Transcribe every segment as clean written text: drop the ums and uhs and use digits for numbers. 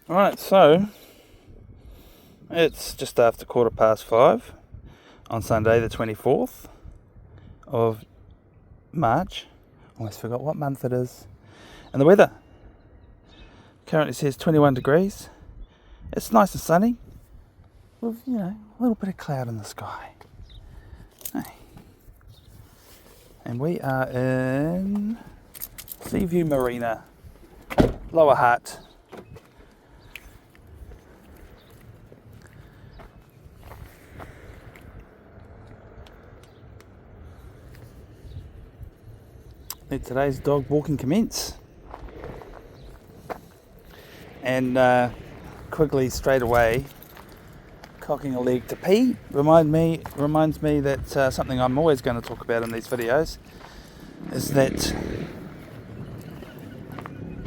Right, so it's just after 5:15 on Sunday the 24th of March. Almost forgot what month it is. And the weather currently says 21 degrees. It's nice and sunny with, a little bit of cloud in the sky. Hey. And we are in Seaview Marina, Lower Hutt. Let today's dog walking commence. And quickly, straight away, cocking a leg to pee reminds me that something I'm always going to talk about in these videos is that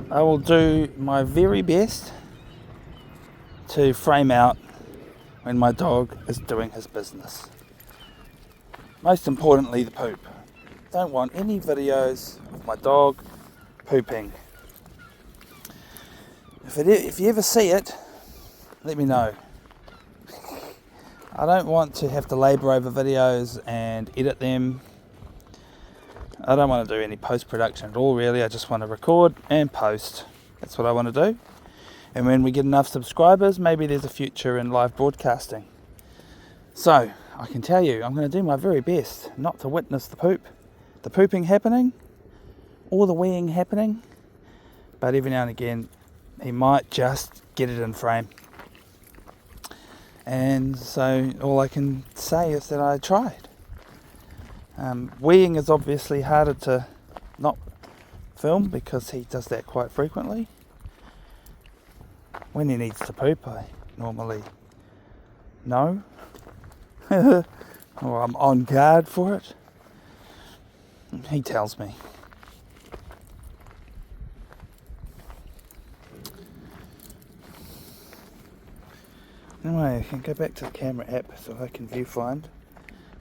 I will do my very best to frame out when my dog is doing his business. Most importantly, the poop. Don't want any videos of my dog pooping. If you ever see it, let me know. I don't want to have to labour over videos and edit them. I don't want to do any post-production at all, really. I just want to record and post. That's what I want to do. And when we get enough subscribers, maybe there's a future in live broadcasting. So, I can tell you, I'm going to do my very best not to witness the pooping happening, or the weeing happening, but every now and again he might just get it in frame. And so all I can say is that I tried. Weeing is obviously harder to not film because he does that quite frequently. When he needs to poop, I normally know, or I'm on guard for it. He tells me. Anyway, I can go back to the camera app so I can viewfind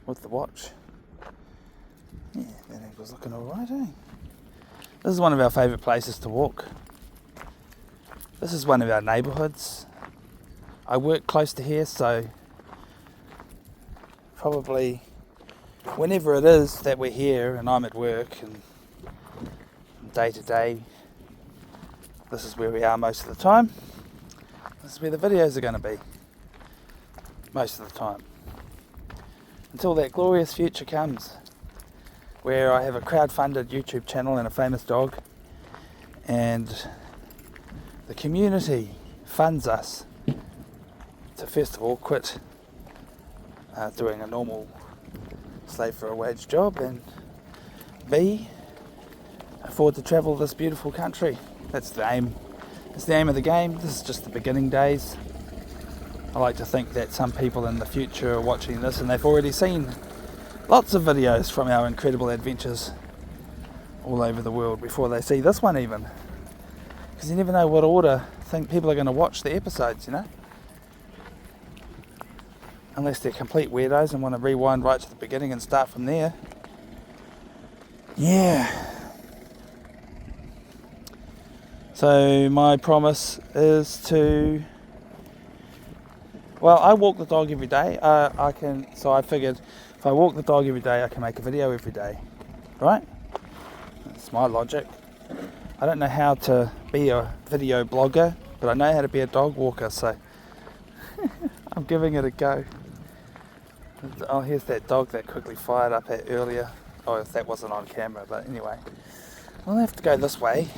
with the watch. Yeah, that angle's looking alright, eh? This is one of our favourite places to walk. This is one of our neighbourhoods. I work close to here, so probably whenever it is that we're here and I'm at work and day to day, this is where we are most of the time. This is where the videos are going to be most of the time. Until that glorious future comes, where I have a crowd-funded YouTube channel and a famous dog, and the community funds us to first of all quit doing a normal slave for a wage job, and B, afford to travel this beautiful country. That's the aim. It's the aim of the game. This is just the beginning days. I like to think that some people in the future are watching this and they've already seen lots of videos from our incredible adventures all over the world before they see this one even. Because you never know what order people are going to watch the episodes, Unless they're complete weirdos and want to rewind right to the beginning and start from there. Yeah. So my promise is to... Well, I walk the dog every day. So I figured if I walk the dog every day, I can make a video every day. Right? That's my logic. I don't know how to be a video blogger, but I know how to be a dog walker, so I'm giving it a go. Oh, here's that dog that quickly fired up at earlier. Oh, if that wasn't on camera, but anyway. I'll have to go this way.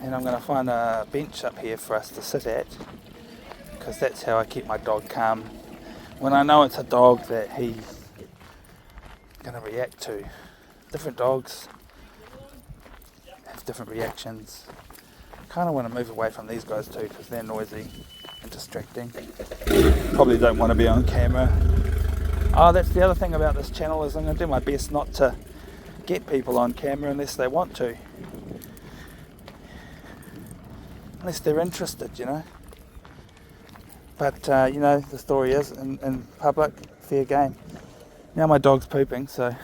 And I'm going to find a bench up here for us to sit at, because that's how I keep my dog calm when I know it's a dog that he's going to react to. Different dogs have different reactions. I kind of want to move away from these guys too, because they're noisy and distracting. Probably don't want to be on camera. Oh, that's the other thing about this channel, is I'm going to do my best not to get people on camera unless they want to. Unless they're interested, But, the story is, in public, fair game. Now my dog's pooping, so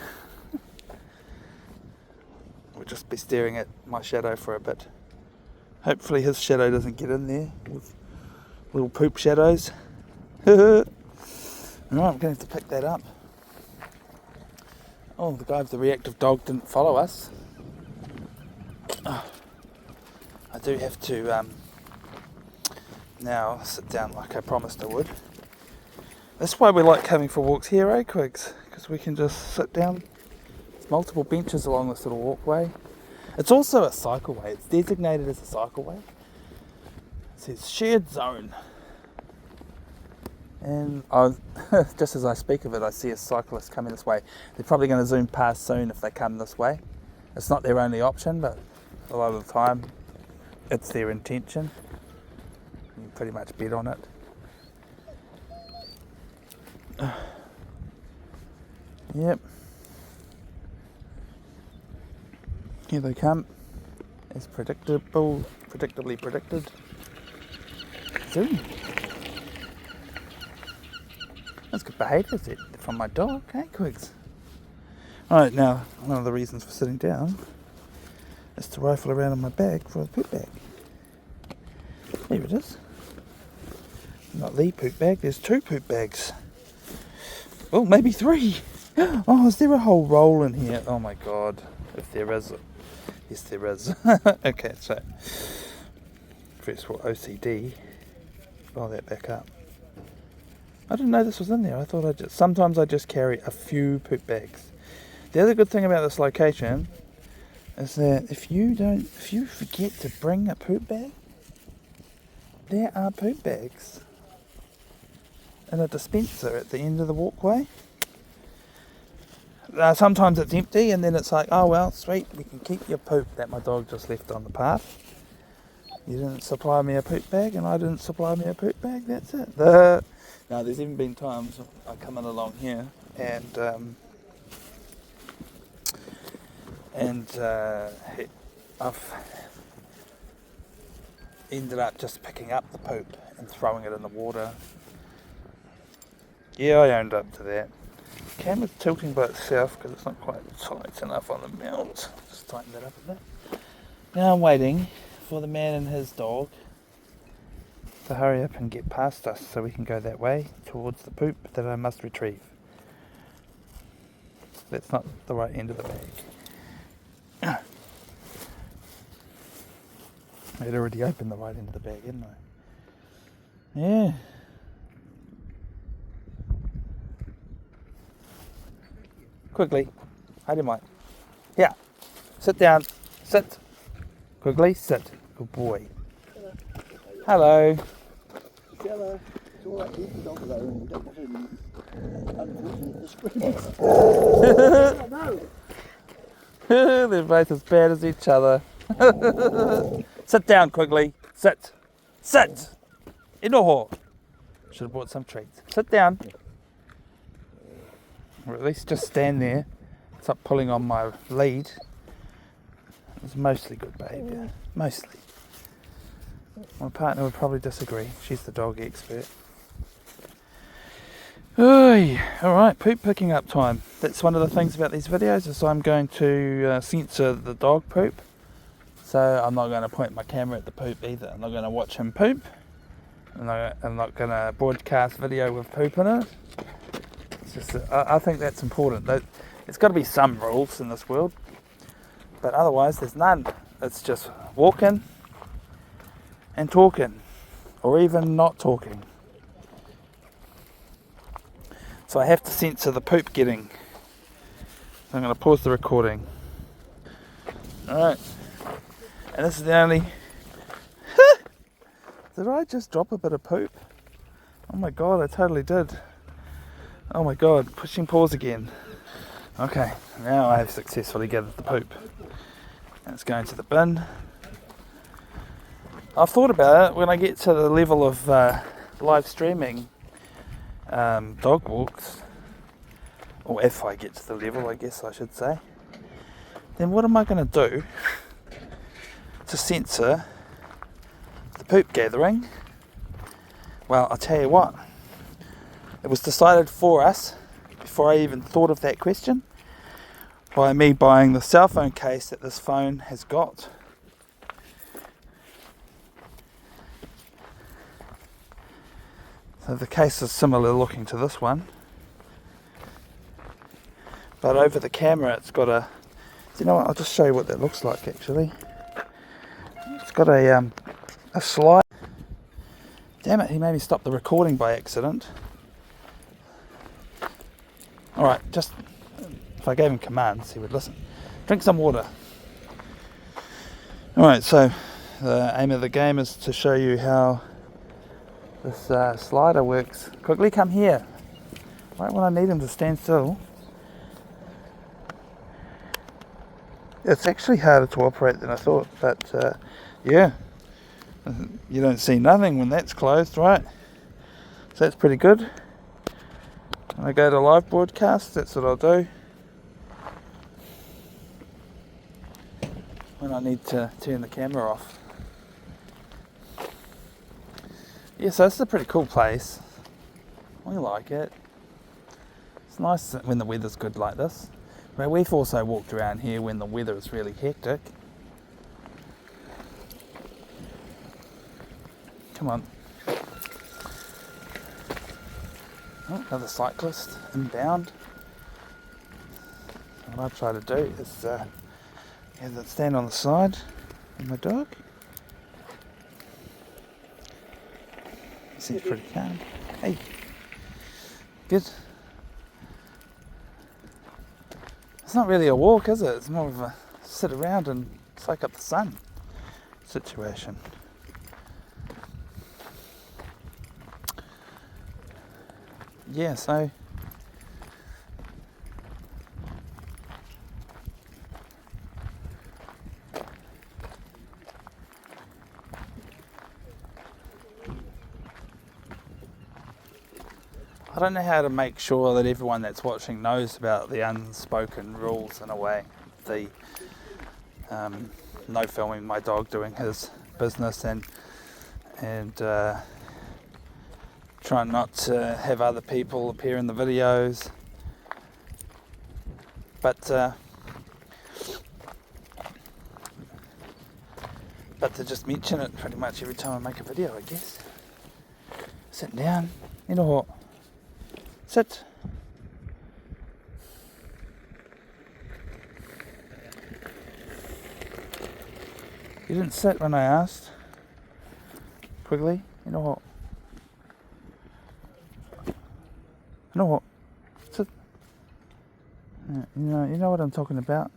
we'll just be staring at my shadow for a bit. Hopefully his shadow doesn't get in there with little poop shadows. Alright, I'm going to have to pick that up. Oh, the guy with the reactive dog didn't follow us. Oh, I do have to now sit down like I promised I would. That's why we like coming for walks here, eh, Quigs? Because we can just sit down. There's multiple benches along this little walkway. It's also a cycleway. It's designated as a cycleway. It says shared zone. And just as I speak of it, I see a cyclist coming this way. They're probably going to zoom past soon if they come this way. It's not their only option, but a lot of the time it's their intention. You can pretty much bet on it. Yep. Here they come, as predictably predicted. Zoom. That's good behaviour from my dog, hey Quigs? Alright, now, one of the reasons for sitting down is to rifle around in my bag for a poop bag. Here it is. Not the poop bag, there's 2 poop bags. Oh, maybe 3. Oh, is there a whole roll in here? Oh my god. If there is. Yes, there is. Okay, so. First of all, OCD. Roll that back up. I didn't know this was in there. I thought sometimes I just carry a few poop bags. The other good thing about this location is that if you forget to bring a poop bag, there are poop bags in a dispenser at the end of the walkway. Sometimes it's empty and then it's like, oh well, sweet, we can keep your poop that my dog just left on the path. You didn't supply me a poop bag and I didn't supply me a poop bag, that's it. Now there's even been times I come in along here and I've ended up just picking up the poop and throwing it in the water. Yeah, I owned up to that. Camera's tilting by itself because it's not quite tight enough on the mount. Just tighten that up a bit. Now I'm waiting for the man and his dog to hurry up and get past us so we can go that way towards the poop that I must retrieve. That's not the right end of the bag. I had already opened the right end of the bag, hadn't I? Yeah. Quickly. How do you mind? Yeah. Sit down. Sit. Quickly. Sit. Good boy. Hello. Hello. It's all right, keep the dog alone. Don't have any No. They're both as bad as each other. Sit down, Quigley. Sit. Sit. Inoho. Should have brought some treats. Sit down. Or at least just stand there. Stop pulling on my lead. It's mostly good behaviour. Mostly. My partner would probably disagree. She's the dog expert. Alright, poop picking up time. That's one of the things about these videos is I'm going to censor the dog poop. So I'm not going to point my camera at the poop either. I'm not going to watch him poop. I'm not going to broadcast video with poop in it. It's just, I think that's important. There's got to be some rules in this world. But otherwise there's none. It's just walking and talking. Or even not talking. So I have to censor the poop getting. So I'm going to pause the recording. Alright. And this is the only... Did I just drop a bit of poop? Oh my god, I totally did. Oh my god, pushing pause again. Okay, now I have successfully gathered the poop. And it's going to the bin. I've thought about it when I get to the level of live streaming dog walks, or if I get to the level, I guess I should say, then what am I going to do to censor the poop gathering? Well, I'll tell you what, it was decided for us before I even thought of that question by me buying the cell phone case that this phone has got. The case is similar looking to this one, but over the camera it's got a, you know what, I'll just show you what that looks like actually. It's got a slide. Damn it, he made me stop the recording by accident. Alright, just, if I gave him commands he would listen. Drink some water. Alright, so the aim of the game is to show you how this slider works. Quickly come here. Right when I need him to stand still. It's actually harder to operate than I thought, but yeah, you don't see nothing when that's closed, right? So that's pretty good. When I go to live broadcast, that's what I'll do. When I need to turn the camera off. Yeah, so this is a pretty cool place. We like it. It's nice when the weather's good like this. But we've also walked around here when the weather is really hectic. Come on. Oh, another cyclist inbound. What I try to do is stand on the side with my dog. Seems pretty calm. Hey, good. It's not really a walk, is it? It's more of a sit around and soak up the sun situation. Yeah, so I don't know how to make sure that everyone that's watching knows about the unspoken rules in a way. The no filming my dog doing his business and trying not to have other people appear in the videos. But to just mention it pretty much every time I make a video, I guess. Sit down. You know what? Sit. You didn't sit when I asked. Quigley, you know what? You know what? Sit. You know what I'm talking about.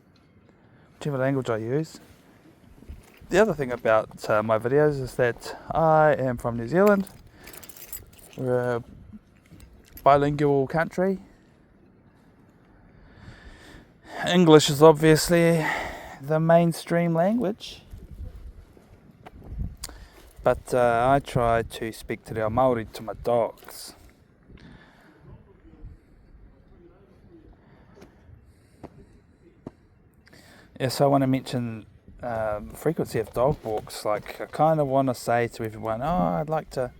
Whichever language I use. The other thing about my videos is that I am from New Zealand. We're a bilingual country. English is obviously the mainstream language, but I try to speak te reo Māori to my dogs. Yeah, so I want to mention frequency of dog walks. Like, I kind of want to say to everyone, I'd like to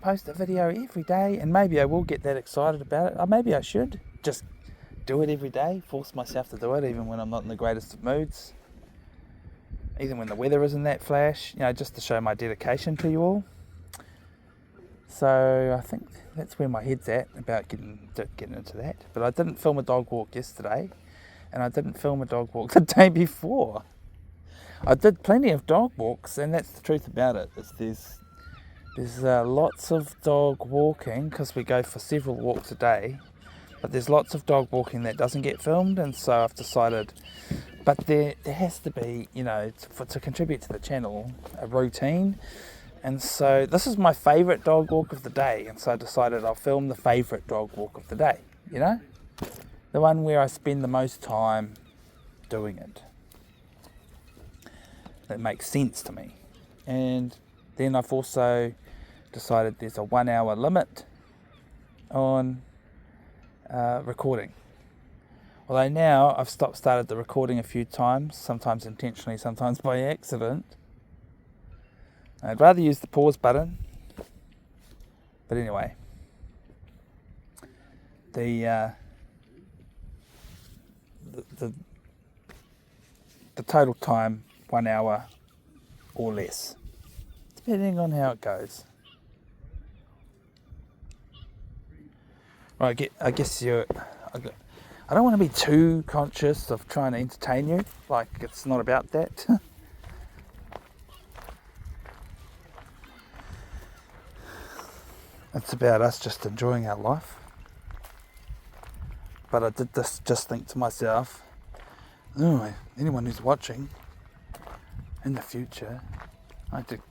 post a video every day, and maybe I will get that excited about it. Or maybe I should just do it every day, force myself to do it even when I'm not in the greatest of moods, even when the weather isn't that flash, just to show my dedication to you all. So I think that's where my head's at about getting into that. But I didn't film a dog walk yesterday, and I didn't film a dog walk the day before. I did plenty of dog walks, and that's the truth about it. There's lots of dog walking, because we go for several walks a day, but there's lots of dog walking that doesn't get filmed, and so I've decided, but there has to be, to contribute to the channel, a routine. And so this is my favourite dog walk of the day, and so I decided I'll film the favourite dog walk of the day, the one where I spend the most time doing it. That makes sense to me. And then I've also decided there's a 1 hour limit on recording. Although now I've started the recording a few times, sometimes intentionally, sometimes by accident. I'd rather use the pause button. But anyway, the total time, 1 hour or less, depending on how it goes. Right, I guess I don't want to be too conscious of trying to entertain you. Like, it's not about that. It's about us just enjoying our life. But I did just think to myself, oh, anyone who's watching in the future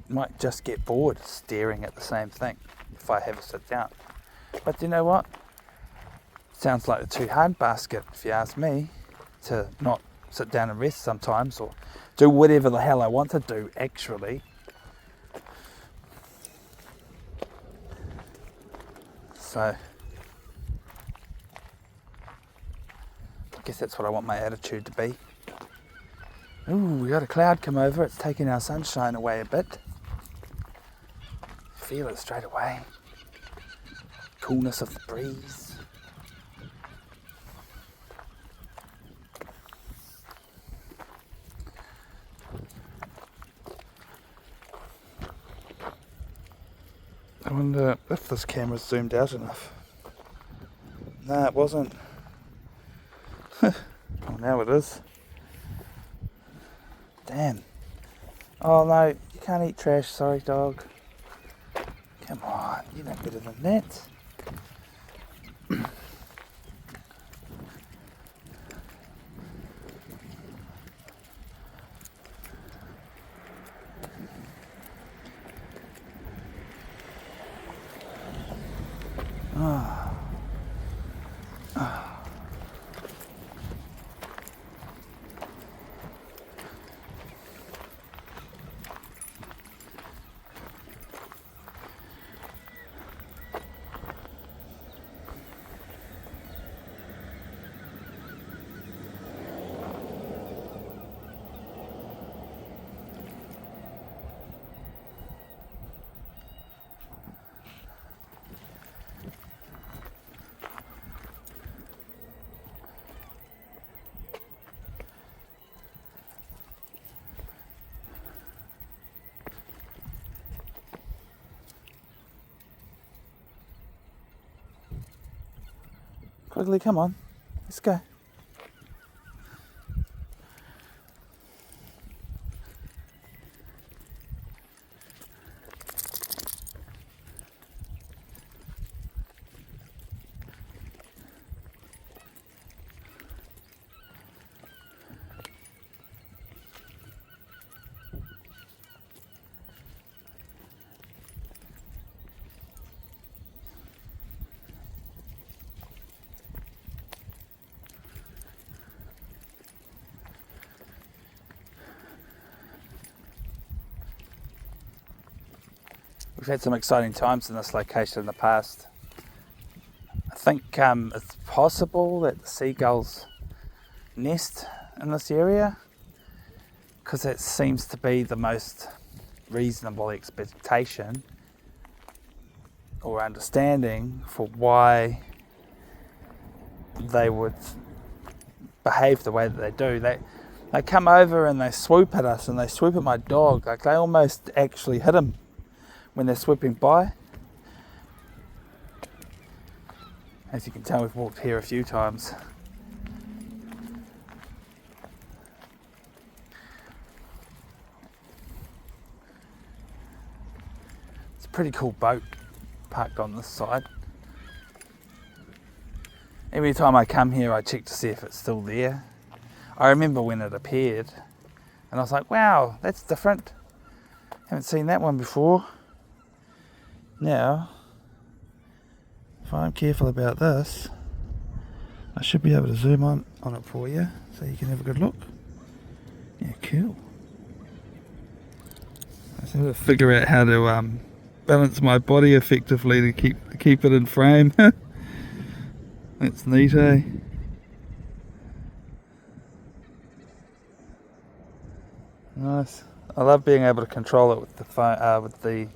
might just get bored staring at the same thing if I have a sit down. But you know what? Sounds like a too hard basket, if you ask me, to not sit down and rest sometimes or do whatever the hell I want to do, actually. So, I guess that's what I want my attitude to be. Ooh, we got a cloud come over. It's taking our sunshine away a bit. Feel it straight away. Coolness of the breeze. I wonder if this camera's zoomed out enough. Nah, it wasn't. Well, now it is. Damn. Oh no, you can't eat trash, sorry dog. Come on, you know better than that. Quigley, come on, let's go. We've had some exciting times in this location in the past. I think it's possible that the seagulls nest in this area because it seems to be the most reasonable expectation or understanding for why they would behave the way that they do. They come over and they swoop at us and they swoop at my dog. Like, they almost actually hit him when they're swooping by. As you can tell, we've walked here a few times. It's a pretty cool boat parked on this side. Every time I come here, I check to see if it's still there. I remember when it appeared and I was like, wow, that's different. Haven't seen that one before. Now, if I'm careful about this, I should be able to zoom on it for you so you can have a good look. Yeah, cool. I just have to figure out how to balance my body effectively to keep it in frame. That's neat, eh? Nice. I love being able to control it with the phone, with the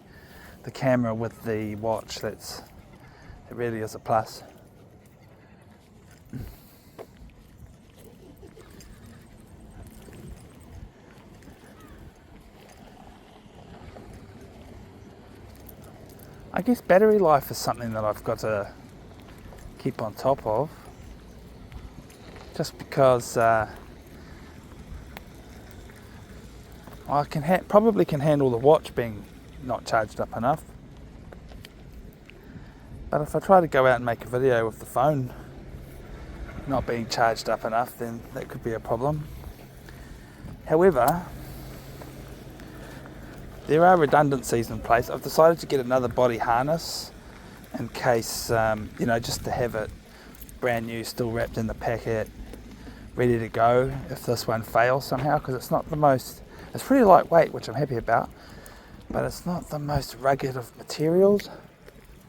camera with the watch. It really is a plus. I guess battery life is something that I've got to keep on top of, just because I probably can handle the watch being not charged up enough. But if I try to go out and make a video with the phone not being charged up enough, then that could be a problem. However, there are redundancies in place. I've decided to get another body harness in case, just to have it brand new, still wrapped in the packet, ready to go if this one fails somehow, because it's not the most, it's pretty lightweight, which I'm happy about, but it's not the most rugged of materials.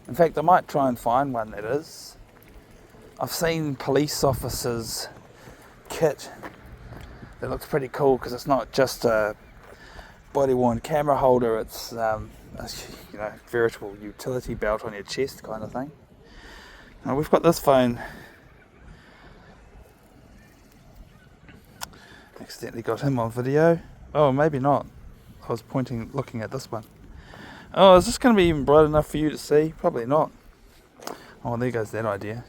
In fact, I might try and find one that is. I've seen police officers' kit that looks pretty cool, because it's not just a body-worn camera holder, it's a veritable utility belt on your chest kind of thing. Now we've got this phone. Accidentally got him on video. Oh, maybe not. I was looking at this one. Oh, is this going to be even bright enough for you to see? Probably not. Oh, there goes that idea.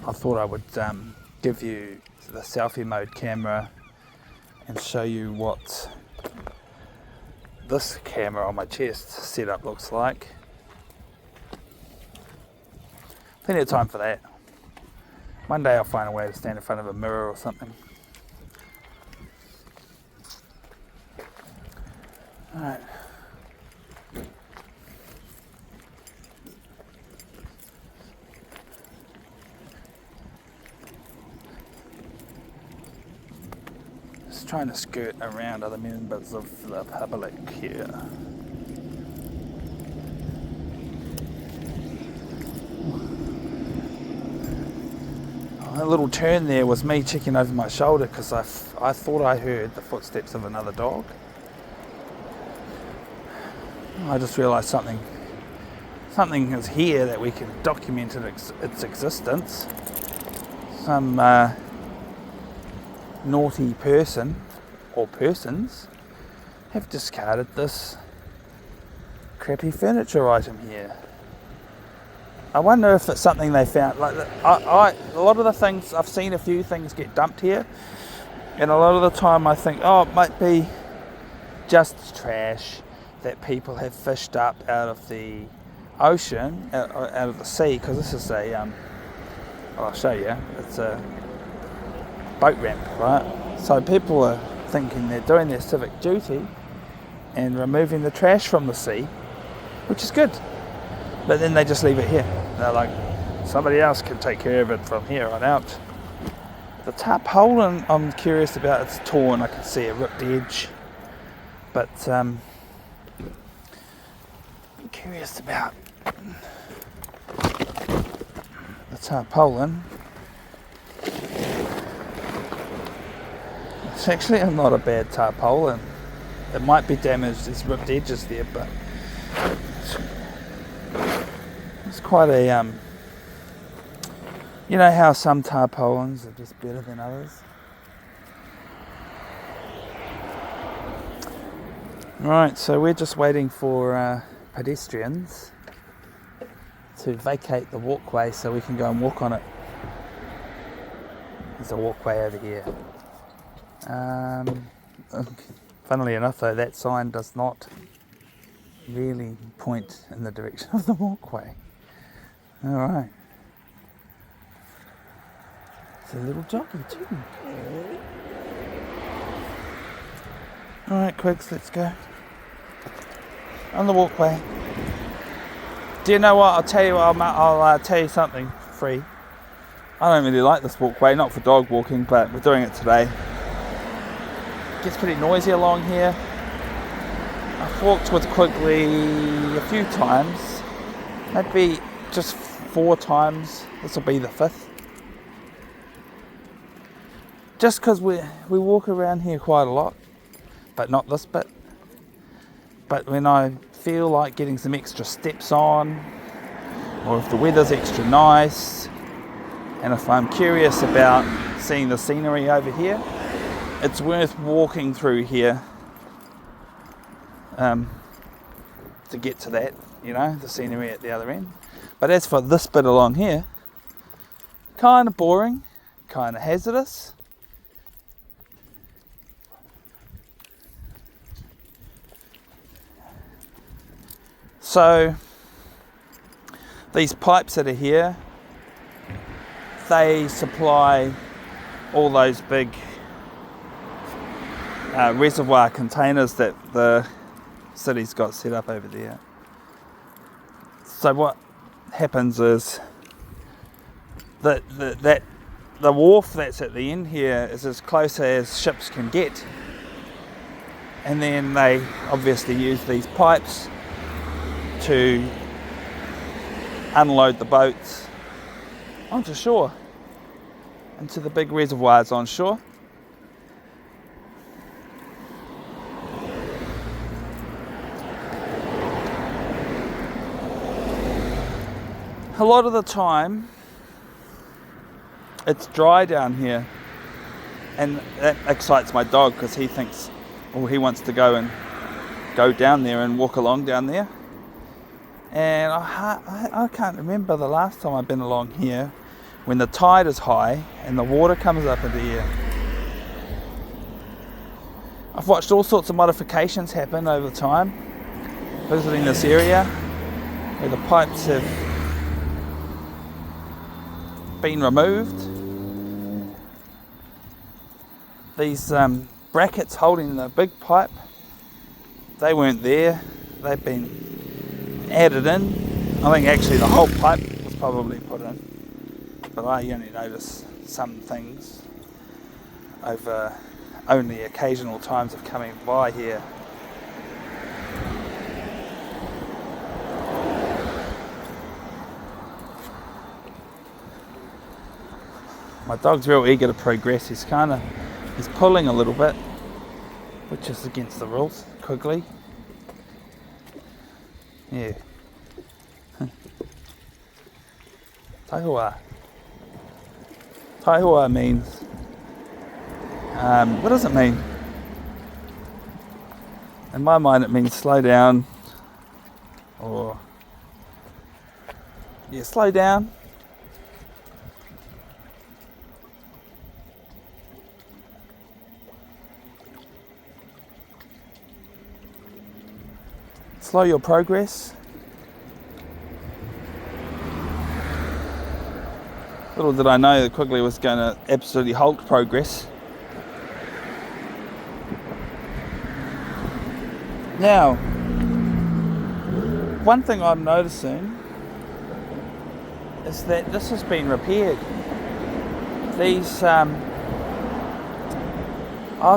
I thought I would give you the selfie mode camera and show you what this camera on my chest setup looks like. Plenty of time for that. One day I'll find a way to stand in front of a mirror or something. Alright. Just trying to skirt around other members of the public here. A little turn there was me checking over my shoulder because I thought I heard the footsteps of another dog. I just realised something is here that we can document its existence. Some naughty person or persons have discarded this crappy furniture item here. I wonder if it's something they found. Like a lot of the things, I've seen a few things get dumped here, and a lot of the time I think, oh, it might be just trash that people have fished up out of the ocean, out of the sea, because this is I'll show you, it's a boat ramp, right? So people are thinking they're doing their civic duty and removing the trash from the sea, which is good, but then they just leave it here. They're like, somebody else can take care of it from here on out. The tarpaulin, I'm curious about. It's torn, I can see a ripped edge, but I'm curious about the tarpaulin. It's actually not a bad tarpaulin. It might be damaged, there's ripped edges there, but it's quite a, you know how some tarpaulins are just better than others? Right, so we're just waiting for pedestrians to vacate the walkway so we can go and walk on it. There's a walkway over here. Funnily enough though, that sign does not really point in the direction of the walkway. Alright. It's a little jockey too. Alright, Quigs, let's go. On the walkway. Do you know what? I'll tell you something free. I don't really like this walkway, not for dog walking, but we're doing it today. It gets pretty noisy along here. I've walked with Quigley a few times, maybe just 4 times. This will be the 5th. Just because we walk around here quite a lot, but not this bit. But when I feel like getting some extra steps on, or if the weather's extra nice, and if I'm curious about seeing the scenery over here, it's worth walking through here to get to that. the scenery at the other end. But as for this bit along here, kind of boring, kind of hazardous. So these pipes that are here, they supply all those big reservoir containers that the city's got set up over there. So what happens is that the wharf that's at the end here is as close as ships can get, and then they obviously use these pipes to unload the boats onto shore, into the big reservoirs on shore. A lot of the time it's dry down here, and that excites my dog because he thinks, he wants to go down there and walk along down there. And I can't remember the last time I've been along here when the tide is high and the water comes up in the air. I've watched all sorts of modifications happen over time, visiting this area where the pipes have been removed. These brackets holding the big pipe, they weren't there. They've been added in. I think actually the whole pipe was probably put in, but I only notice some things over only occasional times of coming by here. My dog's real eager to progress. He's pulling a little bit, which is against the rules. Quickly. Yeah. Taihua. Taihua means, what does it mean? In my mind it means slow down, or, slow down. Slow your progress. Little did I know that Quigley was going to absolutely halt progress. Now, one thing I'm noticing is that this has been repaired. These, I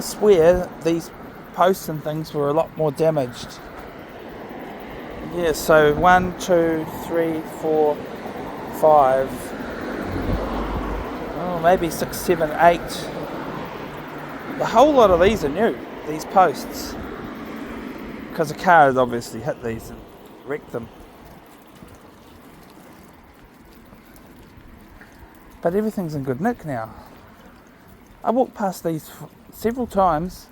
swear, these posts and things were a lot more damaged. Yeah, so 1, 2, 3, 4, 5, maybe 6, 7, 8. The whole lot of these are new, these posts, because the car has obviously hit these and wrecked them. But everything's in good nick now. I walked past these several times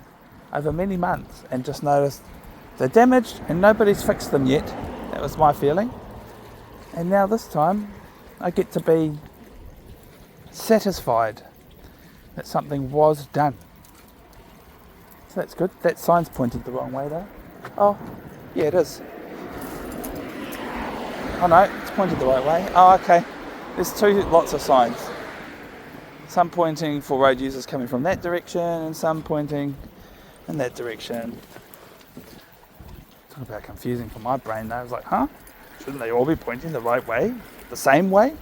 over many months and just noticed they're damaged and nobody's fixed them yet. That was my feeling. And now this time I get to be satisfied that something was done. So that's good. That sign's pointed the wrong way though. Oh, yeah, it is. Oh no, it's pointed the right way. Oh, okay. There's lots of signs. Some pointing for road users coming from that direction and some pointing in that direction. Talk about confusing for my brain though. I was like, shouldn't they all be pointing the right way? The same way?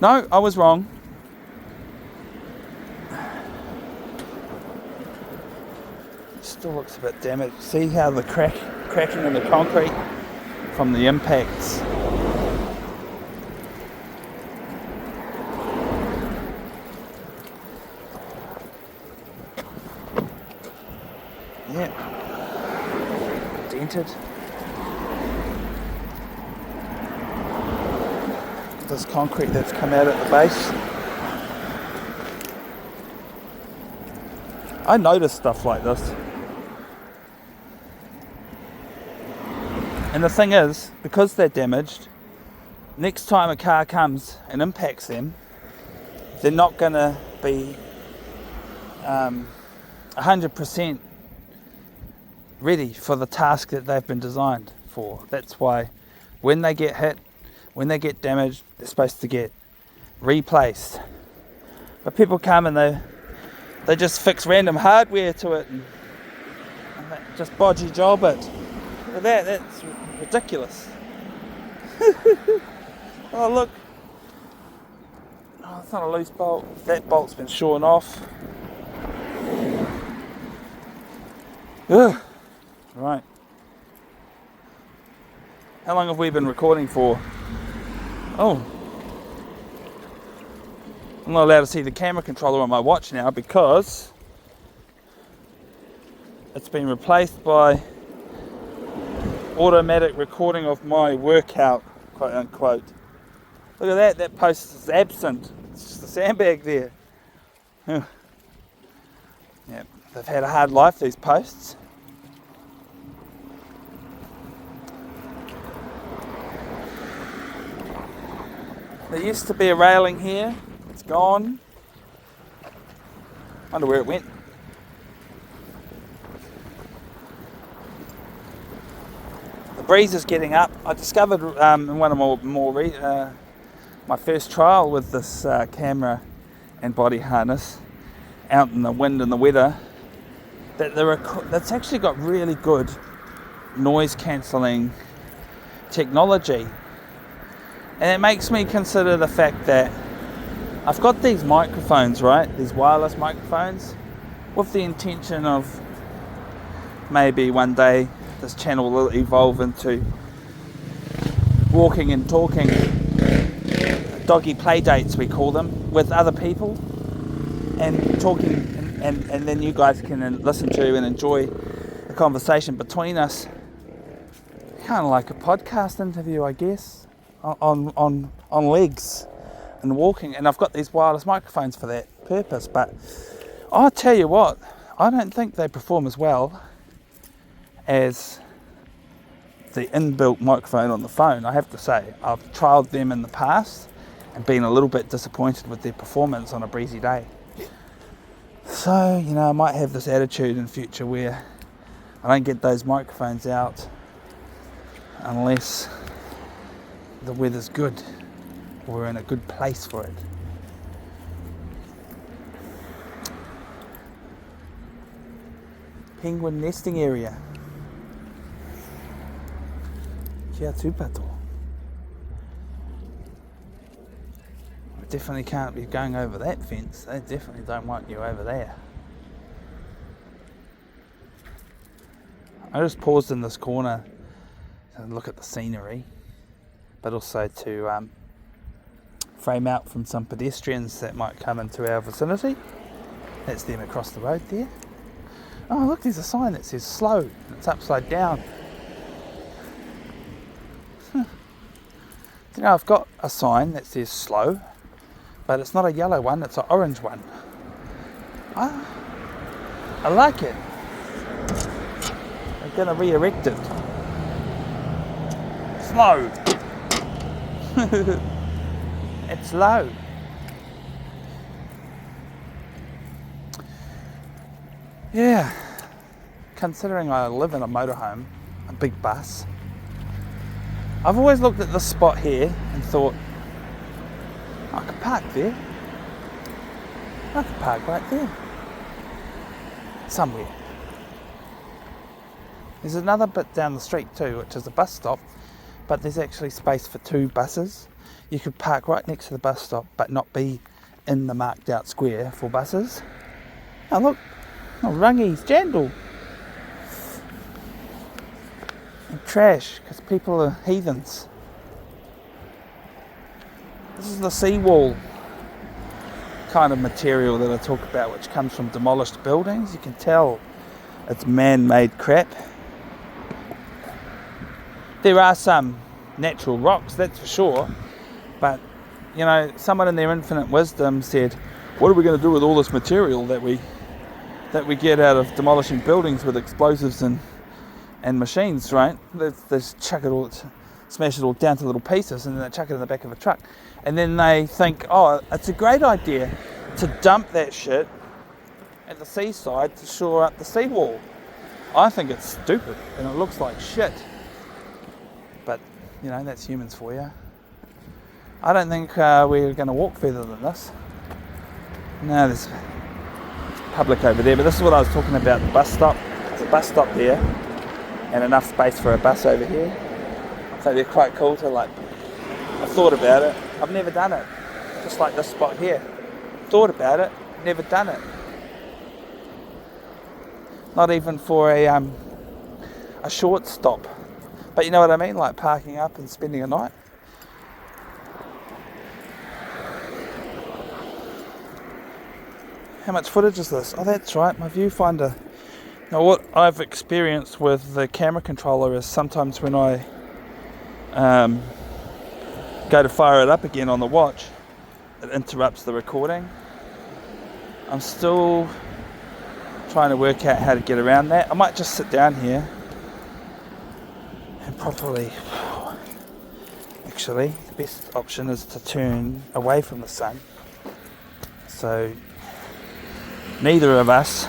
No, I was wrong. Still looks a bit damaged. See how the cracking in the concrete from the impacts. Yeah. Dented. This concrete that's come out at the base. I notice stuff like this. And the thing is, because they're damaged, next time a car comes and impacts them, they're not going to be 100% ready for the task that they've been designed for. That's why when they get hit, when they get damaged, they're supposed to get replaced. But people come and they just fix random hardware to it and they just bodgy job it. Look at that's ridiculous. Oh look, oh, it's not a loose bolt, that bolt's been shorn off. Ugh. Right. How long have we been recording for? Oh. I'm not allowed to see the camera controller on my watch now because it's been replaced by automatic recording of my workout, quote unquote. Look at that post is absent. It's just a sandbag there. Yeah, they've had a hard life, these posts. There used to be a railing here, it's gone. Wonder where it went. The breeze is getting up. I discovered in one of my first trial with this camera and body harness out in the wind and the weather that that's actually got really good noise cancelling technology. And it makes me consider the fact that I've got these microphones, right? These wireless microphones with the intention of maybe one day this channel will evolve into walking and talking, doggy play dates we call them, with other people and talking and then you guys can listen to and enjoy the conversation between us. Kind of like a podcast interview, I guess. On legs and walking, and I've got these wireless microphones for that purpose, but I'll tell you what, I don't think they perform as well as the inbuilt microphone on the phone. I have to say, I've trialled them in the past and been a little bit disappointed with their performance on a breezy day. So, I might have this attitude in future where I don't get those microphones out unless the weather's good, or we're in a good place for it. Penguin nesting area. Kia tūpato. I definitely can't be going over that fence. They definitely don't want you over there. I just paused in this corner to look at the scenery, but also to frame out from some pedestrians that might come into our vicinity. That's them across the road there. Oh look, there's a sign that says slow. It's upside down. I've got a sign that says slow, but it's not a yellow one, it's an orange one. I like it. I'm going to re-erect it. Slow. It's low. Yeah, considering I live in a motorhome, a big bus, I've always looked at this spot here and thought, I could park there. I could park right there. Somewhere. There's another bit down the street too, which is a bus stop, but there's actually space for 2 buses. You could park right next to the bus stop, but not be in the marked out square for buses. Oh look, rangi's jandal. And trash, because people are heathens. This is the seawall kind of material that I talk about, which comes from demolished buildings. You can tell it's man-made crap. There are some natural rocks, that's for sure, but someone in their infinite wisdom said, what are we going to do with all this material that we get out of demolishing buildings with explosives and and machines, right? They chuck it all, smash it all down to little pieces, and then they chuck it in the back of a truck. And then they think, oh, it's a great idea to dump that shit at the seaside to shore up the seawall. I think it's stupid and it looks like shit. But, you know, that's humans for you. I don't think we're going to walk further than this. No, there's public over there, but this is what I was talking about, the bus stop. There's a bus stop there and enough space for a bus over here. So they're quite cool to like, I've thought about it. I've never done it. Just like this spot here. Thought about it, never done it. Not even for a short stop. But you know what I mean? Like parking up and spending a night. How much footage is this? Oh, that's right, my viewfinder. Now what I've experienced with the camera controller is sometimes when I go to fire it up again on the watch, it interrupts the recording. I'm still trying to work out how to get around that. I might just sit down here and properly... Actually, the best option is to turn away from the sun. So neither of us,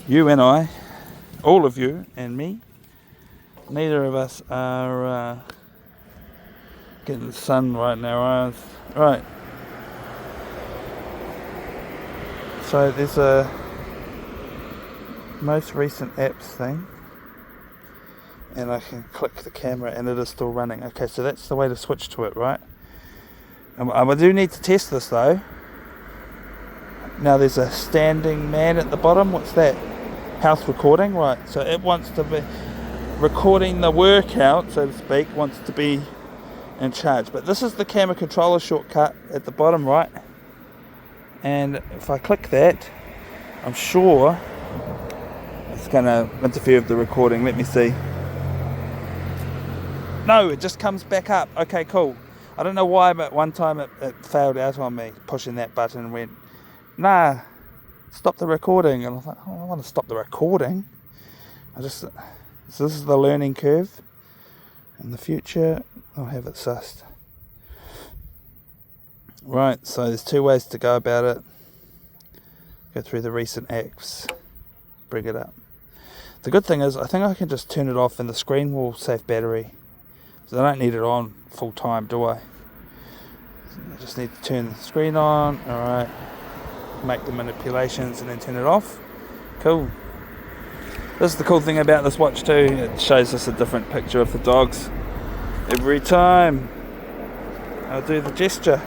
you and I, all of you and me, neither of us are getting the sun right in our eyes. Right. So there's a most recent apps thing, and I can click the camera and it is still running. Okay, so that's the way to switch to it, right? And I do need to test this though. Now there's a standing man at the bottom. What's that? House recording, right? So it wants to be recording the workout, so to speak, wants to be in charge. But this is the camera controller shortcut at the bottom right. And if I click that, I'm sure it's going to interfere with the recording. Let me see. No, it just comes back up. Okay, cool. I don't know why, but one time it failed out on me, pushing that button and went, nah, stop the recording. And I was like, oh, I don't want to stop the recording. So this is the learning curve. In the future, I'll have it sussed. Right, so there's two ways to go about it. Go through the recent apps, bring it up. The good thing is, I think I can just turn it off and the screen will save battery. So I don't need it on full time, do I? I just need to turn the screen on, alright. Make the manipulations and then turn it off. Cool. This is the cool thing about this watch too. It shows us a different picture of the dogs every time I do the gesture.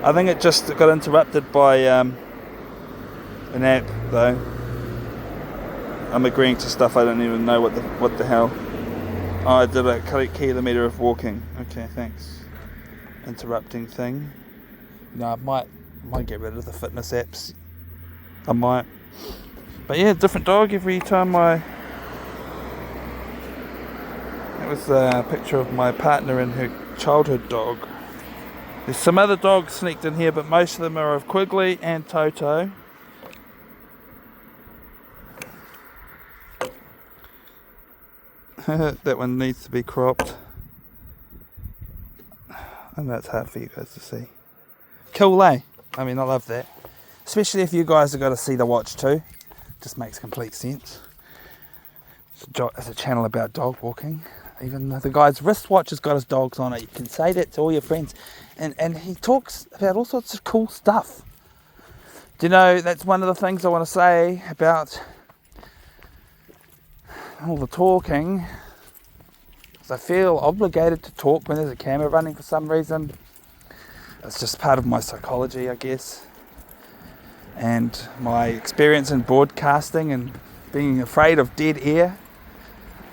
I think it just got interrupted by an app though. I'm agreeing to stuff I don't even know what the hell. Oh, I did a kilometre of walking. Okay, thanks. Interrupting thing. No, I might get rid of the fitness apps. I might. But yeah, different dog every time That was a picture of my partner and her childhood dog. There's some other dogs sneaked in here, but most of them are of Quigley and Toto. That one needs to be cropped. I know it's hard for you guys to see. Cool, eh? I mean, I love that. Especially if you guys have got to see the watch too. Just makes complete sense. It's a channel about dog walking. Even the guy's wristwatch has got his dogs on it. You can say that to all your friends. And he talks about all sorts of cool stuff. Do you know, that's one of the things I want to say about all the talking. Because I feel obligated to talk when there's a camera running for some reason. It's just part of my psychology, I guess. And my experience in broadcasting and being afraid of dead air.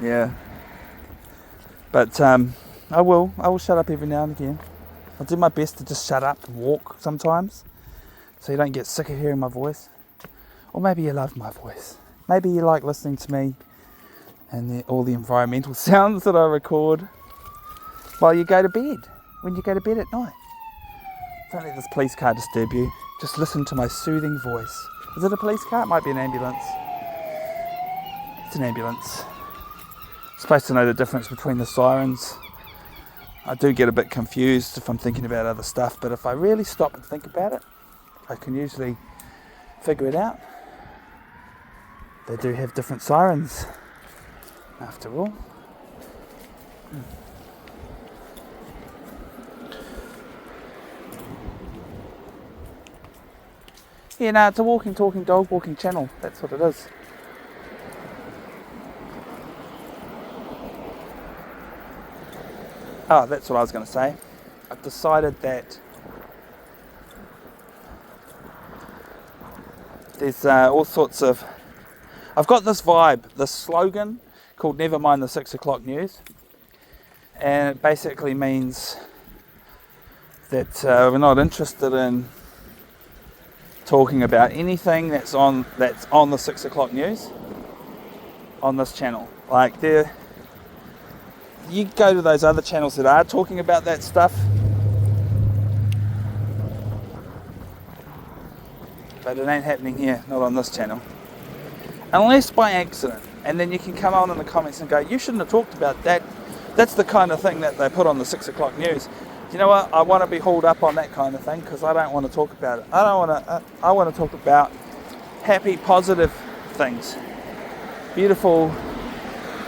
Yeah. But I will shut up every now and again. I'll do my best to just shut up and walk sometimes, so you don't get sick of hearing my voice. Or maybe you love my voice. Maybe you like listening to me and all the environmental sounds that I record while you go to bed, when you go to bed at night. Don't let this police car disturb you. Just listen to my soothing voice. Is it a police car? It might be an ambulance. It's an ambulance. supposed to know the difference between the sirens. I do get a bit confused if I'm thinking about other stuff, but if I really stop and think about it, I can usually figure it out. They do have different sirens, after all. Yeah, no, it's a walking, talking, dog walking channel. That's what it is. Oh, that's what I was going to say. I've decided that there's all sorts of... I've got this vibe, this slogan called Never Mind the 6 o'clock news. And it basically means that we're not interested in talking about anything that's on the 6 o'clock news on this channel. Like, you go to those other channels that are talking about that stuff, but it ain't happening here, not on this channel, unless by accident. And then you can come on in the comments and go, you shouldn't have talked about that. That's the kind of thing that they put on the 6 o'clock news. You know what? I want to be hauled up on that kind of thing because I don't want to talk about it. I want to talk about happy, positive things, beautiful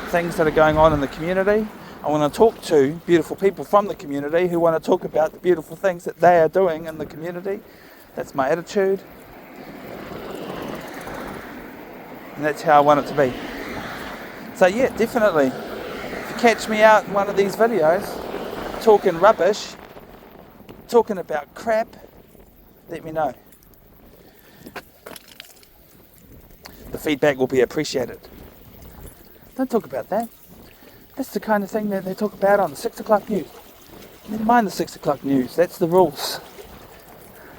things that are going on in the community. I want to talk to beautiful people from the community who want to talk about the beautiful things that they are doing in the community. That's my attitude. And that's how I want it to be. So yeah, definitely. If you catch me out in one of these videos, talking rubbish, talking about crap, let me know. The feedback will be appreciated. Don't talk about that. That's the kind of thing that they talk about on the 6 o'clock news. Never mind the 6 o'clock news, that's the rules.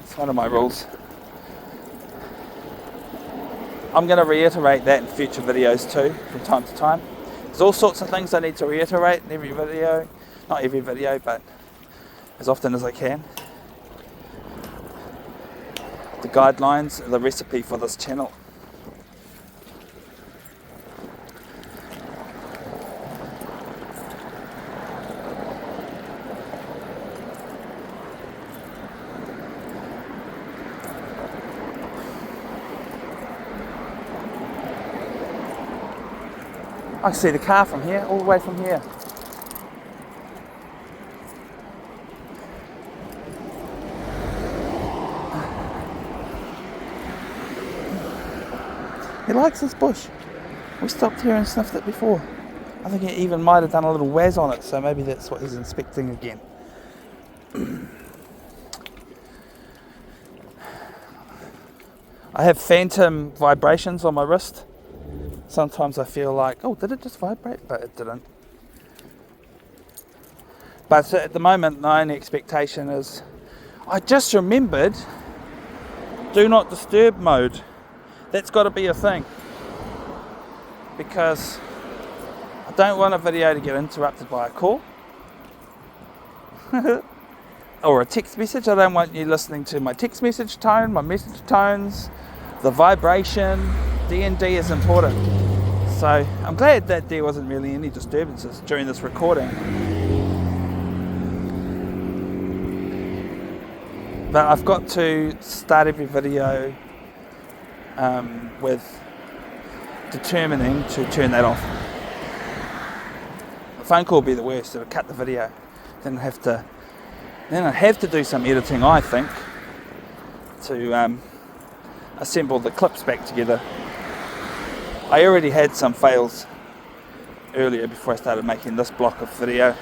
It's one of my rules. I'm going to reiterate that in future videos too, from time to time. There's all sorts of things I need to reiterate in every video. Not every video, but as often as I can. The guidelines are the recipe for this channel. I can see the car from here, all the way from here. He likes this bush. We stopped here and sniffed it before. I think he even might have done a little waz on it, so maybe that's what he's inspecting again. I have phantom vibrations on my wrist. Sometimes I feel like, oh, did it just vibrate? But it didn't. But at the moment, my only expectation is, I just remembered do not disturb mode. That's got to be a thing. Because I don't want a video to get interrupted by a call. Or a text message. I don't want you listening to my text message tone, my message tones, the vibration. DND is important. So I'm glad that there wasn't really any disturbances during this recording. But I've got to start every video with determining to turn that off. The phone call will be the worst. It'll cut the video. Then I have to do some editing, I think, to assemble the clips back together. I already had some fails earlier before I started making this block of video.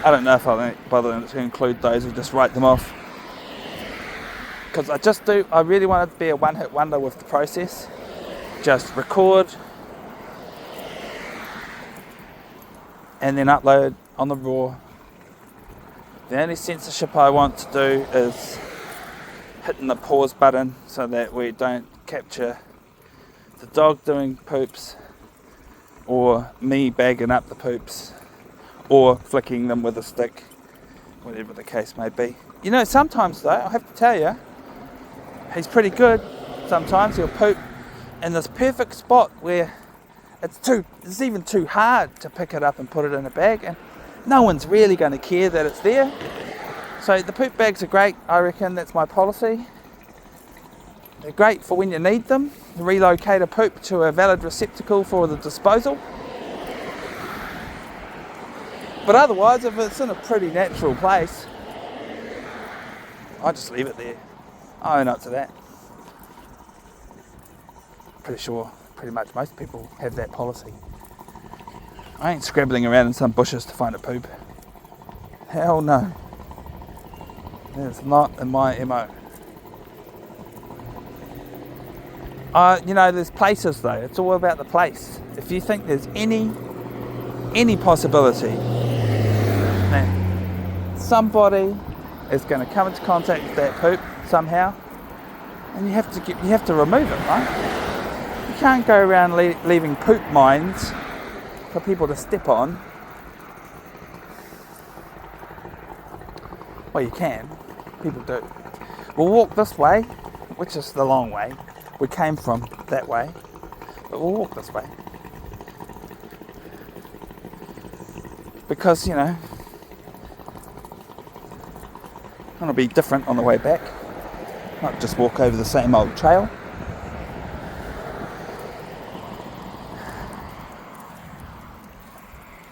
I don't know if I'll bother to include those or just write them off. Because I really want it to be a one-hit wonder with the process. Just record and then upload on the raw. The only censorship I want to do is hitting the pause button so that we don't capture the dog doing poops or me bagging up the poops or flicking them with a stick, whatever the case may be. You know, sometimes though, I have to tell you, he's pretty good. Sometimes he'll poop in this perfect spot where it's even too hard to pick it up and put it in a bag, and no one's really going to care that it's there. So the poop bags are great, I reckon. That's my policy. They're great for when you need them. Relocate a poop to a valid receptacle for the disposal. But otherwise, if it's in a pretty natural place, I just leave it there. I own up to that. Pretty sure pretty much most people have that policy. I ain't scrabbling around in some bushes to find a poop. Hell no. It's not in my MO. There's places though. It's all about the place. If you think there's any possibility that somebody is going to come into contact with that poop somehow, and you have to remove it, right? You can't go around leaving poop mines for people to step on. Well, you can. People do. We'll walk this way, which is the long way. We came from that way, but we'll walk this way. Because, I'm going to be different on the way back. Not just walk over the same old trail.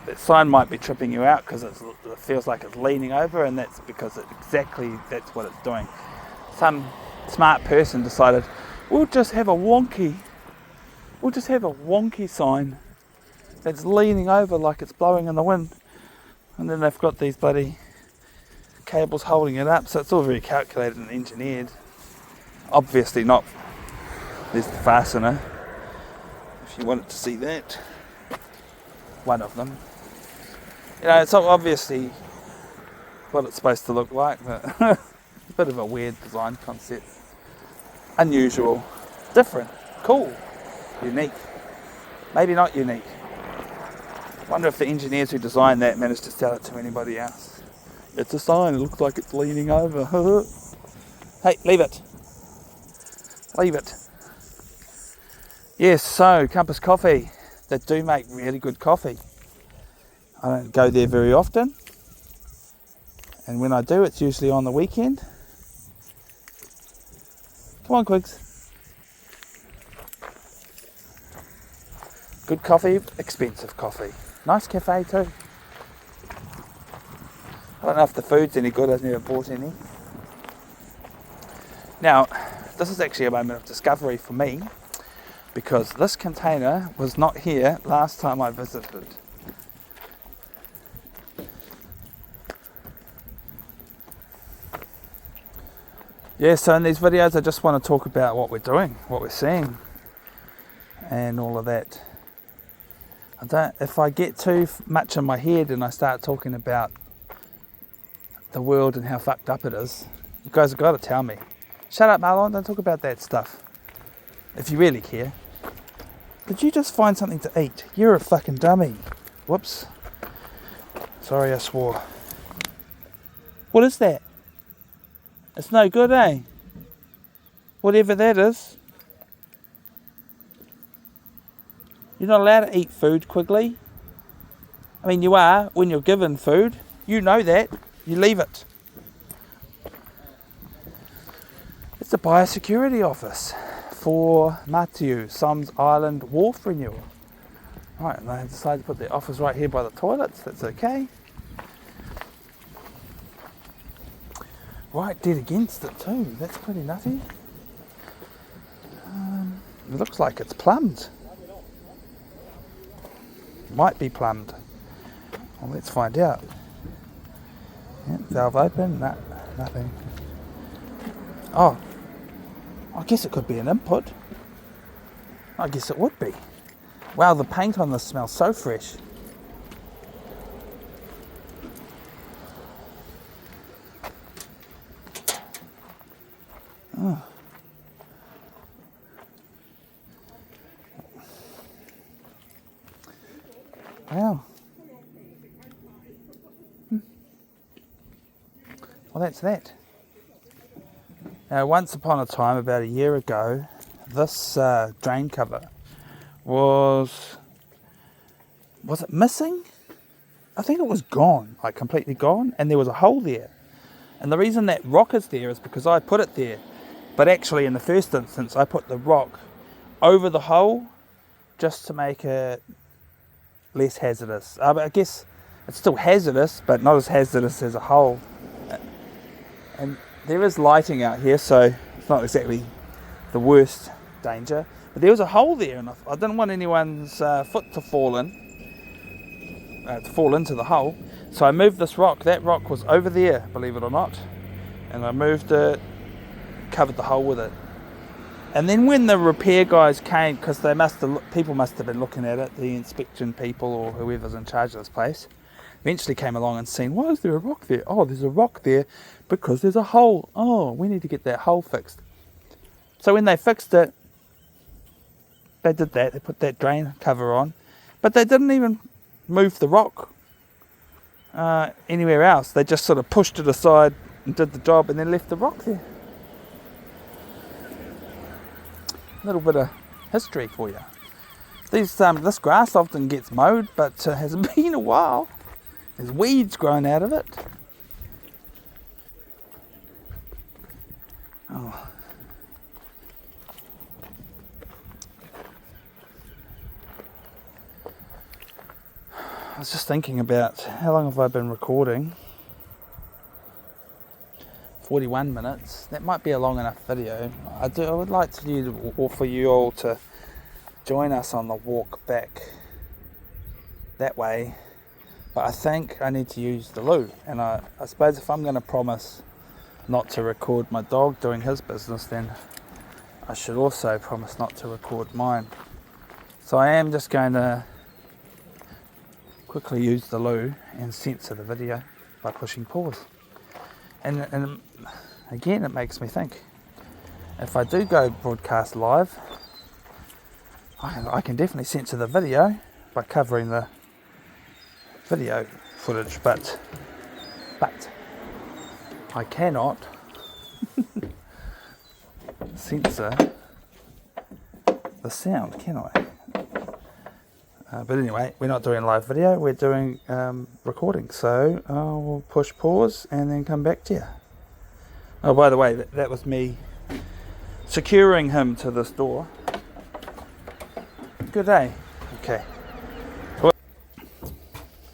That sign might be tripping you out because it feels like it's leaning over, and that's because that's what it's doing. Some smart person decided, we'll just have a wonky sign that's leaning over like it's blowing in the wind. And then they've got these bloody cables holding it up, so it's all very calculated and engineered. Obviously not. There's the fastener, if you wanted to see that. One of them. It's obviously what it's supposed to look like, but a bit of a weird design concept. Unusual, different, cool, unique. Maybe not unique. Wonder if the engineers who designed that managed to sell it to anybody else. It's a sign, it looks like it's leaning over. Hey, leave it. Leave it. Yes, so Compass Coffee. They do make really good coffee. I don't go there very often. And when I do, it's usually on the weekend. Come on, Quigs. Good coffee, expensive coffee. Nice cafe too. I don't know if the food's any good, I've never bought any. Now, this is actually a moment of discovery for me, because this container was not here last time I visited. Yeah, so in these videos I just want to talk about what we're doing, what we're seeing, and all of that. If I get too much in my head and I start talking about the world and how fucked up it is, you guys have got to tell me. Shut up, Marlon, don't talk about that stuff. If you really care. Did you just find something to eat? You're a fucking dummy. Whoops. Sorry, I swore. What is that? It's no good, eh? Whatever that is. You're not allowed to eat food quickly. I mean, you are when you're given food. You know that. You leave it. It's the biosecurity office for Matiu, Soms Island Wharf Renewal. Right, and they decided to put their office right here by the toilets. That's okay. Right dead against it too. That's pretty nutty. It looks like it's plumbed. Might be plumbed. Well, let's find out. Yep, valve open. Nah, nothing. Oh, I guess it could be an input. I guess it would be. Wow, the paint on this smells so fresh. Oh. Wow. Well, that's that. Now, once upon a time, about a year ago, this drain cover was was it missing? I think it was gone, like completely gone, and there was a hole there. And the reason that rock is there is because I put it there. But actually, in the first instance, I put the rock over the hole just to make it less hazardous. I guess it's still hazardous, but not as hazardous as a hole. And there is lighting out here, so it's not exactly the worst danger. But there was a hole there, and I didn't want anyone's foot to fall into the hole. So I moved this rock. That rock was over there, believe it or not. And I moved it, covered the hole with it. And then when the repair guys came, because people must have been looking at it, the inspection people or whoever's in charge of this place, eventually came along and seen, why is there a rock there? Oh, there's a rock there because there's a hole. Oh, we need to get that hole fixed. So when they fixed it, they did that. They put that drain cover on, but they didn't even move the rock anywhere else. They just sort of pushed it aside and did the job and then left the rock there. A little bit of history for you. This grass often gets mowed, but hasn't been a while. There's weeds growing out of it. Oh. I was just thinking about how long have I been recording? 41 minutes. That might be a long enough video. I would like for you all to join us on the walk back that way, but I think I need to use the loo, and I suppose if I'm going to promise not to record my dog doing his business, then I should also promise not to record mine. So I am just going to quickly use the loo and censor the video by pushing pause. And again, it makes me think, if I do go broadcast live, I can definitely censor the video by covering the video footage, but I cannot censor the sound, can I? But anyway, we're not doing live video, we're doing recording, so we'll push pause and then come back to you. Oh, by the way, that was me securing him to this door. Good day.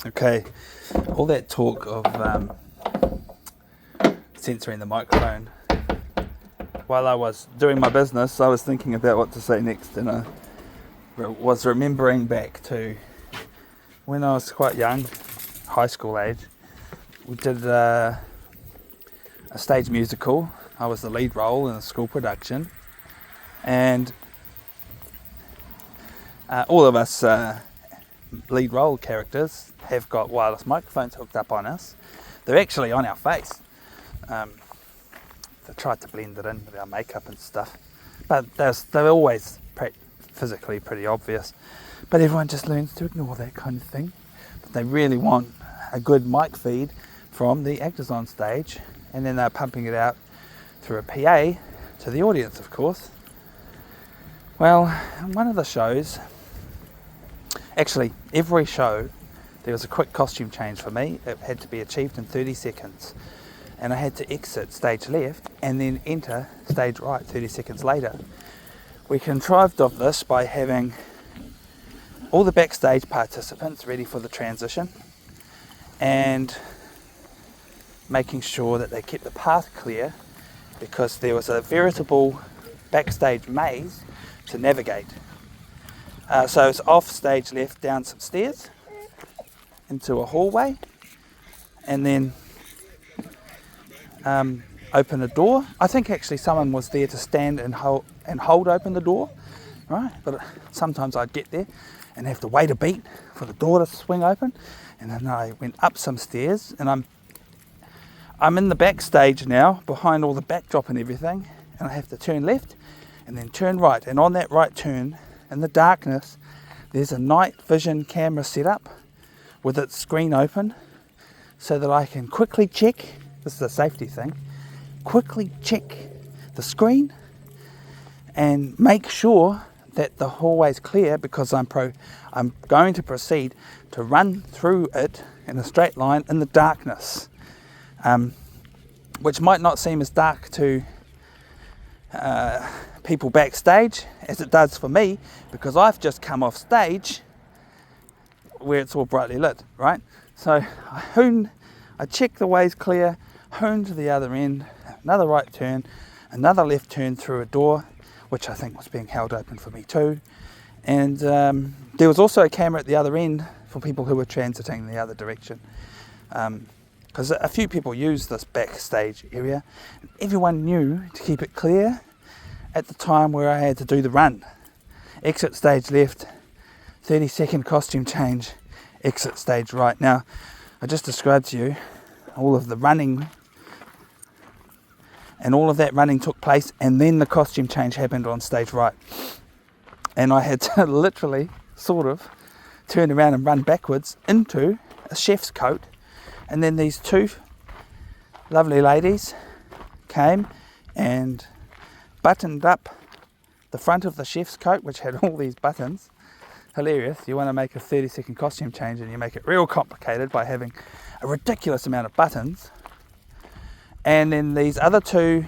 Okay, all that talk of censoring the microphone, while I was doing my business, I was thinking about what to say next, and I was remembering back to when I was quite young, high school age. We did a stage musical. I was the lead role in a school production, and all of us lead role characters have got wireless microphones hooked up on us. They're actually on our face. They tried to blend it in with our makeup and stuff, but they're always physically pretty obvious. But everyone just learns to ignore that kind of thing. But they really want a good mic feed from the actors on stage, and then they're pumping it out through a PA to the audience, of course. Well, in one of the shows, actually every show, there was a quick costume change for me. It had to be achieved in 30 seconds. And I had to exit stage left and then enter stage right 30 seconds later. We contrived of this by having all the backstage participants ready for the transition and making sure that they kept the path clear, because there was a veritable backstage maze to navigate. So it's off stage left, down some stairs into a hallway, and then open a door. I think actually someone was there to stand and hold open the door, right? But sometimes I'd get there and have to wait a beat for the door to swing open, and then I went up some stairs, and I'm in the backstage now, behind all the backdrop and everything, and I have to turn left and then turn right, and on that right turn, in the darkness, there's a night vision camera set up with its screen open so that I can quickly check, this is a safety thing, quickly check the screen and make sure that the hallway's clear because I'm going to proceed to run through it in a straight line in the darkness, which might not seem as dark to people backstage as it does for me, because I've just come off stage where it's all brightly lit, right? So I check the way's clear, hoon to the other end, another right turn, another left turn through a door, which I think was being held open for me too. And there was also a camera at the other end for people who were transiting in the other direction. Because a few people use this backstage area, and everyone knew to keep it clear at the time where I had to do the run. Exit stage left, 30-second costume change, exit stage right. Now, I just described to you all of the running, and all of that running took place, and then the costume change happened on stage right. And I had to literally sort of turn around and run backwards into a chef's coat. And then these two lovely ladies came and buttoned up the front of the chef's coat, which had all these buttons. Hilarious. You want to make a 30-second costume change and you make it real complicated by having a ridiculous amount of buttons. And then these other two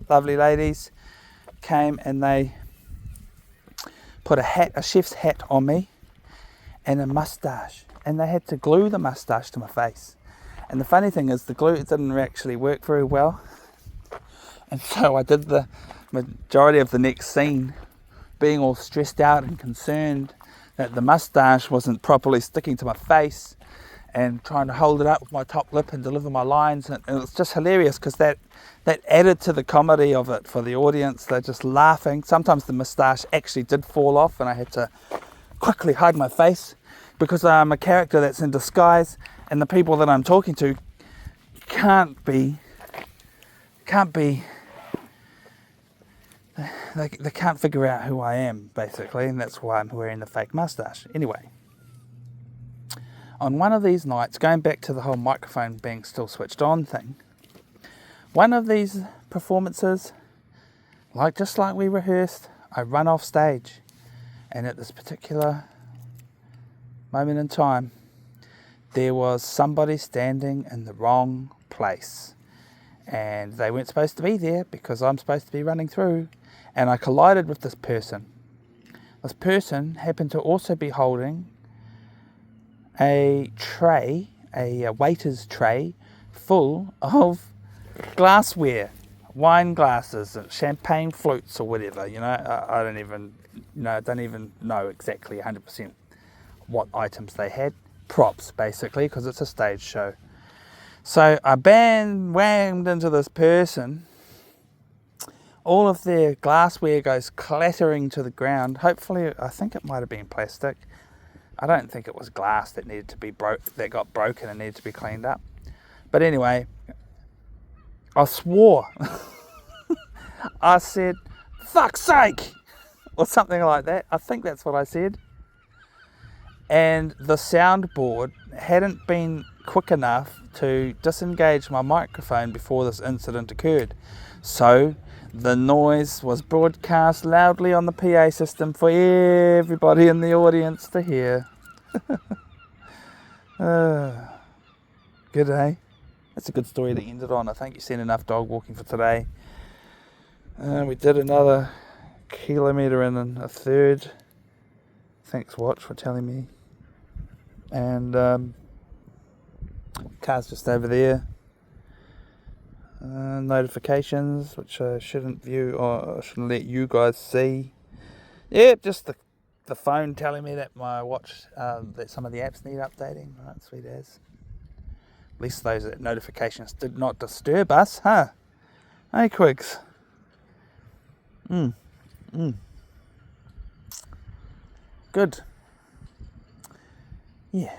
lovely ladies came and they put a chef's hat on me and a moustache, and they had to glue the moustache to my face. And the funny thing is, the glue didn't actually work very well, and so I did the majority of the next scene being all stressed out and concerned that the moustache wasn't properly sticking to my face, and trying to hold it up with my top lip and deliver my lines. And it was just hilarious because that added to the comedy of it for the audience. They're just laughing. Sometimes the moustache actually did fall off and I had to quickly hide my face because I'm a character that's in disguise, and the people that I'm talking to can't be they can't figure out who I am, basically, and that's why I'm wearing the fake moustache. Anyway, on one of these nights, going back to the whole microphone being still switched on thing, one of these performances, just like we rehearsed, I run off stage, and at this particular moment in time, there was somebody standing in the wrong place, and they weren't supposed to be there because I'm supposed to be running through, and I collided with this person. This person happened to also be holding a tray, a waiter's tray, full of glassware, wine glasses, champagne flutes or whatever. I don't even know exactly 100% what items they had. Props, basically, because it's a stage show. So I whammed into this person. All of their glassware goes clattering to the ground. Hopefully, I think it might have been plastic. I don't think it was glass that needed to be that got broken and needed to be cleaned up. But anyway, I swore. I said, "Fuck's sake," or something like that. I think that's what I said. And the soundboard hadn't been quick enough to disengage my microphone before this incident occurred. So the noise was broadcast loudly on the PA system for everybody in the audience to hear. Good, eh? That's a good story to end it on. I think you've seen enough dog walking for today. We did another kilometre and a third. Thanks, Watch, for telling me. And car's just over there. Notifications, which I shouldn't view or I shouldn't let you guys see. Yeah, just the phone telling me that my watch, that some of the apps need updating. Right, sweet as. At least those notifications did not disturb us, huh? Hey, Quigs. Good. Yeah.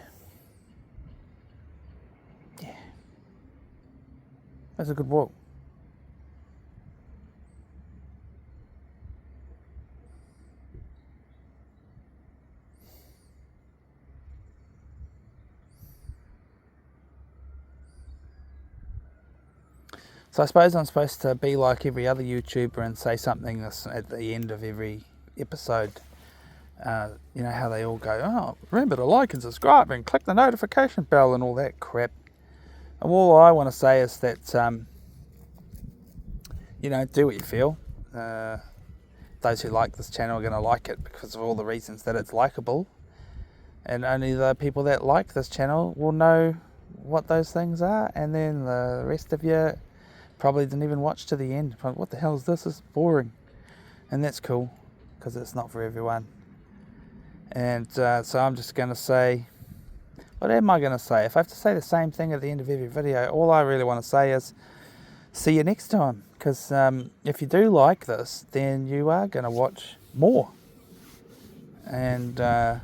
That's a good walk. So I suppose I'm supposed to be like every other YouTuber and say something at the end of every episode, you know how they all go, oh, remember to like and subscribe and click the notification bell and all that crap. And all I want to say is that, you know, do what you feel. Those who like this channel are going to like it because of all the reasons that it's likable. And only the people that like this channel will know what those things are. And then the rest of you probably didn't even watch to the end. What the hell is this? It's boring. And that's cool, because it's not for everyone. And so I'm just going to say, what am I going to say? If I have to say the same thing at the end of every video, all I really want to say is, see you next time. Because if you do like this, then you are going to watch more. And I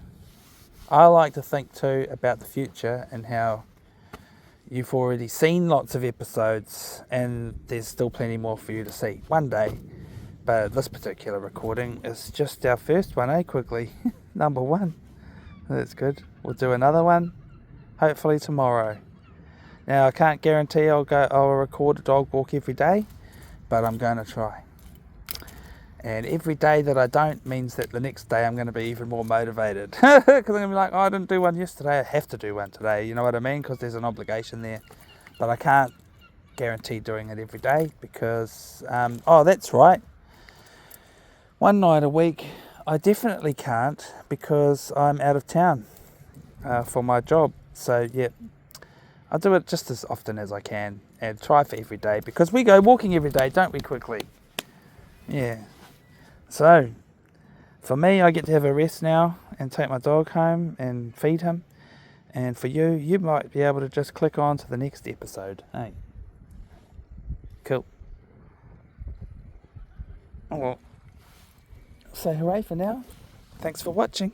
like to think too about the future and how you've already seen lots of episodes and there's still plenty more for you to see one day. But this particular recording is just our first one, quickly. Number 1. That's good. We'll do another one, hopefully tomorrow. Now, I can't guarantee I'll record a dog walk every day, but I'm going to try. And every day that I don't means that the next day I'm going to be even more motivated. Because I'm going to be like, oh, I didn't do one yesterday, I have to do one today. You know what I mean? Because there's an obligation there. But I can't guarantee doing it every day because, oh, that's right. One night a week, I definitely can't because I'm out of town for my job. So, yeah, I'll do it just as often as I can and try for every day because we go walking every day, don't we, quickly? Yeah. So, for me, I get to have a rest now and take my dog home and feed him. And for you, you might be able to just click on to the next episode. Hey. Cool. Oh, well. Say hooray for now. Thanks for watching.